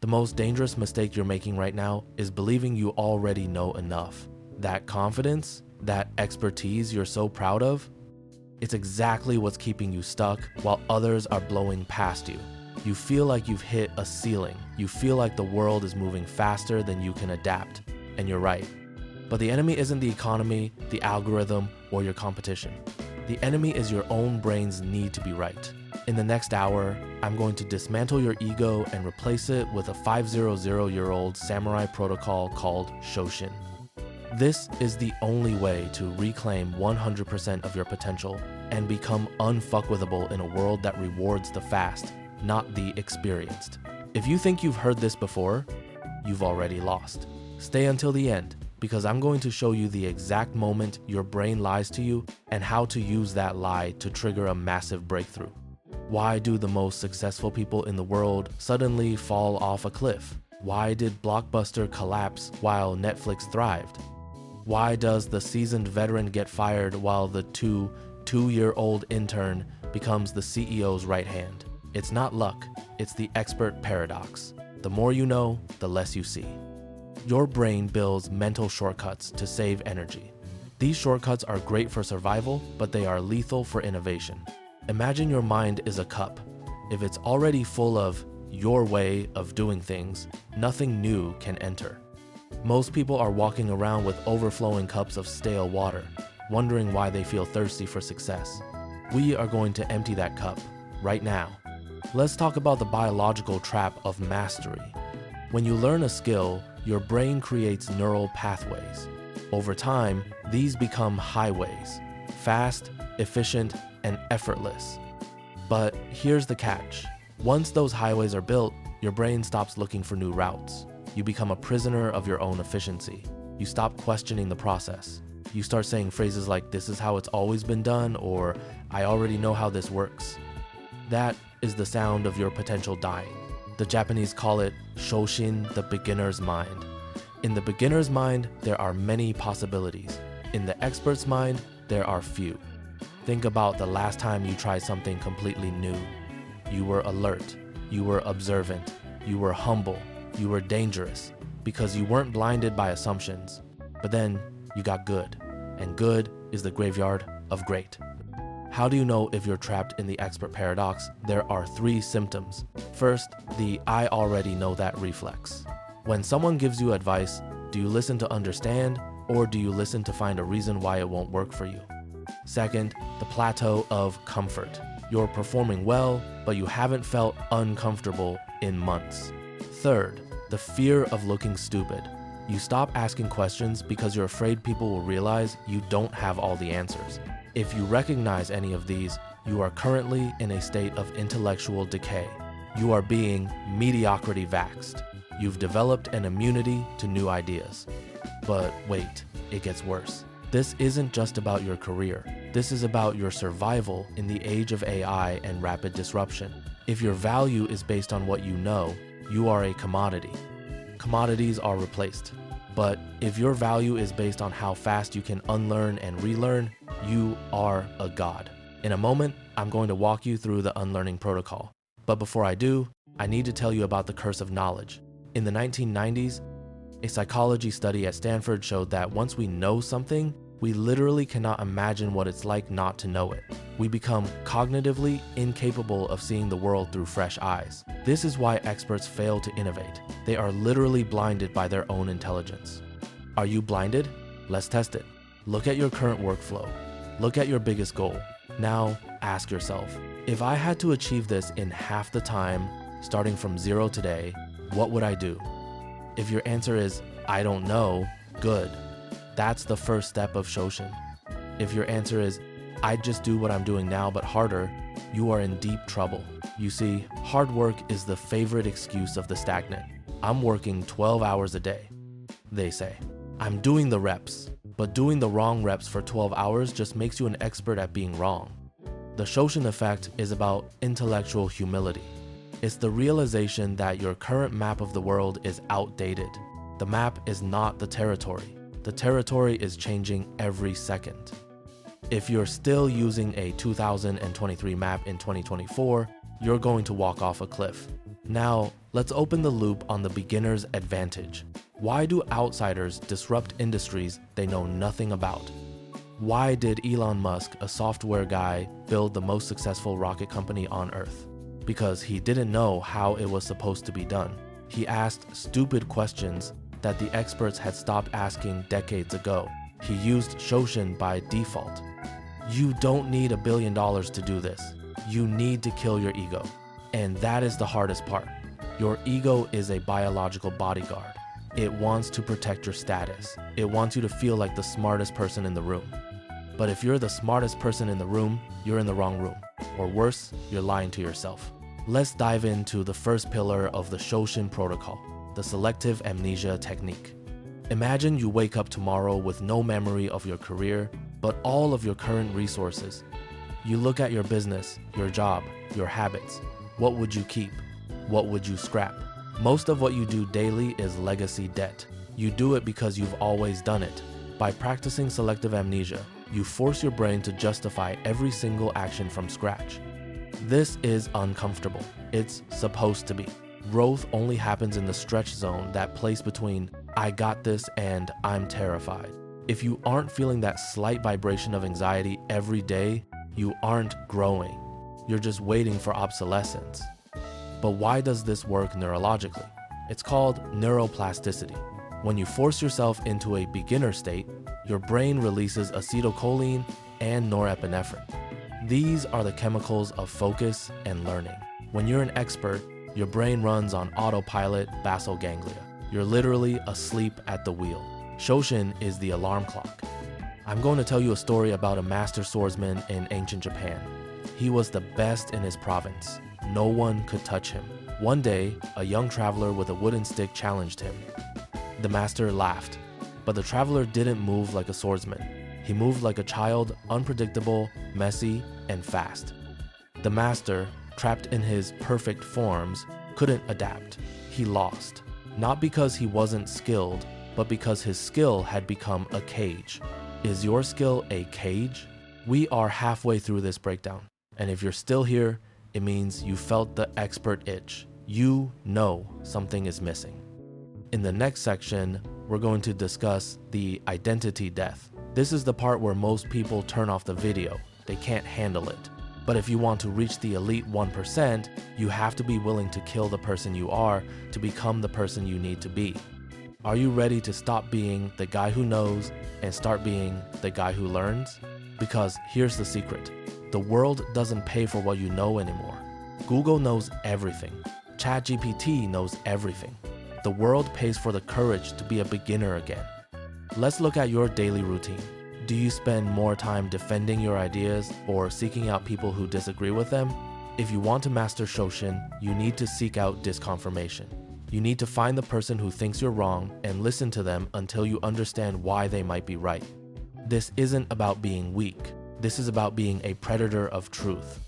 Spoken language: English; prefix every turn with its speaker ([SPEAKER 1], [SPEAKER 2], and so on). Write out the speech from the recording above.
[SPEAKER 1] The most dangerous mistake you're making right now is believing you already know enough. That confidence, that expertise you're so proud of, it's exactly what's keeping you stuck while others are blowing past you. You feel like you've hit a ceiling. You feel like the world is moving faster than you can adapt. And you're right. But the enemy isn't the economy, the algorithm, or your competition. The enemy is your own brain's need to be right. In the next hour, I'm going to dismantle your ego and replace it with a 500-year-old samurai protocol called Shoshin. This is the only way to reclaim 100% of your potential and become unfuckwithable in a world that rewards the fast, not the experienced. If you think you've heard this before, you've already lost. Stay until the end, because I'm going to show you the exact moment your brain lies to you and how to use that lie to trigger a massive breakthrough. Why do the most successful people in the world suddenly fall off a cliff? Why did Blockbuster collapse while Netflix thrived? Why does the seasoned veteran get fired while the two-year-old intern becomes the CEO's right hand? It's not luck, it's the expert paradox. The more you know, the less you see. Your brain builds mental shortcuts to save energy. These shortcuts are great for survival, but they are lethal for innovation. Imagine your mind is a cup. If it's already full of your way of doing things, nothing new can enter. Most people are walking around with overflowing cups of stale water, wondering why they feel thirsty for success. We are going to empty that cup right now. Let's talk about the biological trap of mastery. When you learn a skill, your brain creates neural pathways. Over time, these become highways, fast, efficient, and effortless. But here's the catch. Once those highways are built, your brain stops looking for new routes. You become a prisoner of your own efficiency. You stop questioning the process. You start saying phrases like, "This is how it's always been done," or "I already know how this works." That is the sound of your potential dying. The Japanese call it Shoshin, the beginner's mind. In the beginner's mind, there are many possibilities. In the expert's mind, there are few. Think about the last time you tried something completely new. You were alert, you were observant, you were humble, you were dangerous, because you weren't blinded by assumptions. But then you got good, and good is the graveyard of great. How do you know if you're trapped in the expert paradox? There are 3 symptoms. First, the "I already know that" reflex. When someone gives you advice, do you listen to understand, or do you listen to find a reason why it won't work for you? Second, the plateau of comfort. You're performing well, but you haven't felt uncomfortable in months. Third, the fear of looking stupid. You stop asking questions because you're afraid people will realize you don't have all the answers. If you recognize any of these, you are currently in a state of intellectual decay. You are being mediocrity vaxxed. You've developed an immunity to new ideas. But wait, it gets worse. This isn't just about your career. This is about your survival in the age of AI and rapid disruption. If your value is based on what you know, you are a commodity. Commodities are replaced. But if your value is based on how fast you can unlearn and relearn, you are a god. In a moment, I'm going to walk you through the unlearning protocol. But before I do, I need to tell you about the curse of knowledge. In the 1990s, a psychology study at Stanford showed that once we know something, we literally cannot imagine what it's like not to know it. We become cognitively incapable of seeing the world through fresh eyes. This is why experts fail to innovate. They are literally blinded by their own intelligence. Are you blinded? Let's test it. Look at your current workflow. Look at your biggest goal. Now ask yourself, if I had to achieve this in half the time, starting from 0 today, what would I do? If your answer is, "I don't know," good. That's the first step of Shoshin. If your answer is, "I'd just do what I'm doing now but harder," you are in deep trouble. You see, hard work is the favorite excuse of the stagnant. I'm working 12 hours a day, they say. I'm doing the reps, but doing the wrong reps for 12 hours just makes you an expert at being wrong. The Shoshin effect is about intellectual humility. It's the realization that your current map of the world is outdated. The map is not the territory. The territory is changing every second. If you're still using a 2023 map in 2024, you're going to walk off a cliff. Now, let's open the loop on the beginner's advantage. Why do outsiders disrupt industries they know nothing about? Why did Elon Musk, a software guy, build the most successful rocket company on Earth? Because he didn't know how it was supposed to be done. He asked stupid questions that the experts had stopped asking decades ago. He used Shoshin by default. You don't need $1 billion to do this. You need to kill your ego. And that is the hardest part. Your ego is a biological bodyguard. It wants to protect your status. It wants you to feel like the smartest person in the room. But if you're the smartest person in the room, you're in the wrong room. Or worse, you're lying to yourself. Let's dive into the first pillar of the Shoshin protocol, the selective amnesia technique. Imagine you wake up tomorrow with no memory of your career, but all of your current resources. You look at your business, your job, your habits. What would you keep? What would you scrap? Most of what you do daily is legacy debt. You do it because you've always done it. By practicing selective amnesia, you force your brain to justify every single action from scratch. This is uncomfortable. It's supposed to be. Growth only happens in the stretch zone, that place between I got this and I'm terrified. If you aren't feeling that slight vibration of anxiety every day, you aren't growing. You're just waiting for obsolescence. But why does this work neurologically? It's called neuroplasticity. When you force yourself into a beginner state, your brain releases acetylcholine and norepinephrine. These are the chemicals of focus and learning. When you're an expert, your brain runs on autopilot basal ganglia. You're literally asleep at the wheel. Shoshin is the alarm clock. I'm going to tell you a story about a master swordsman in ancient Japan. He was the best in his province. No one could touch him. One day, a young traveler with a wooden stick challenged him. The master laughed, but the traveler didn't move like a swordsman. He moved like a child, unpredictable, messy, and fast. The master, trapped in his perfect forms, couldn't adapt. He lost. Not because he wasn't skilled, but because his skill had become a cage. Is your skill a cage? We are halfway through this breakdown, and if you're still here, it means you felt the expert itch. You know something is missing. In the next section, we're going to discuss the identity death. This is the part where most people turn off the video. They can't handle it. But if you want to reach the elite 1%, you have to be willing to kill the person you are to become the person you need to be. Are you ready to stop being the guy who knows and start being the guy who learns? Because here's the secret. The world doesn't pay for what you know anymore. Google knows everything. ChatGPT knows everything. The world pays for the courage to be a beginner again. Let's look at your daily routine. Do you spend more time defending your ideas or seeking out people who disagree with them? If you want to master Shoshin, you need to seek out disconfirmation. You need to find the person who thinks you're wrong and listen to them until you understand why they might be right. This isn't about being weak. This is about being a predator of truth.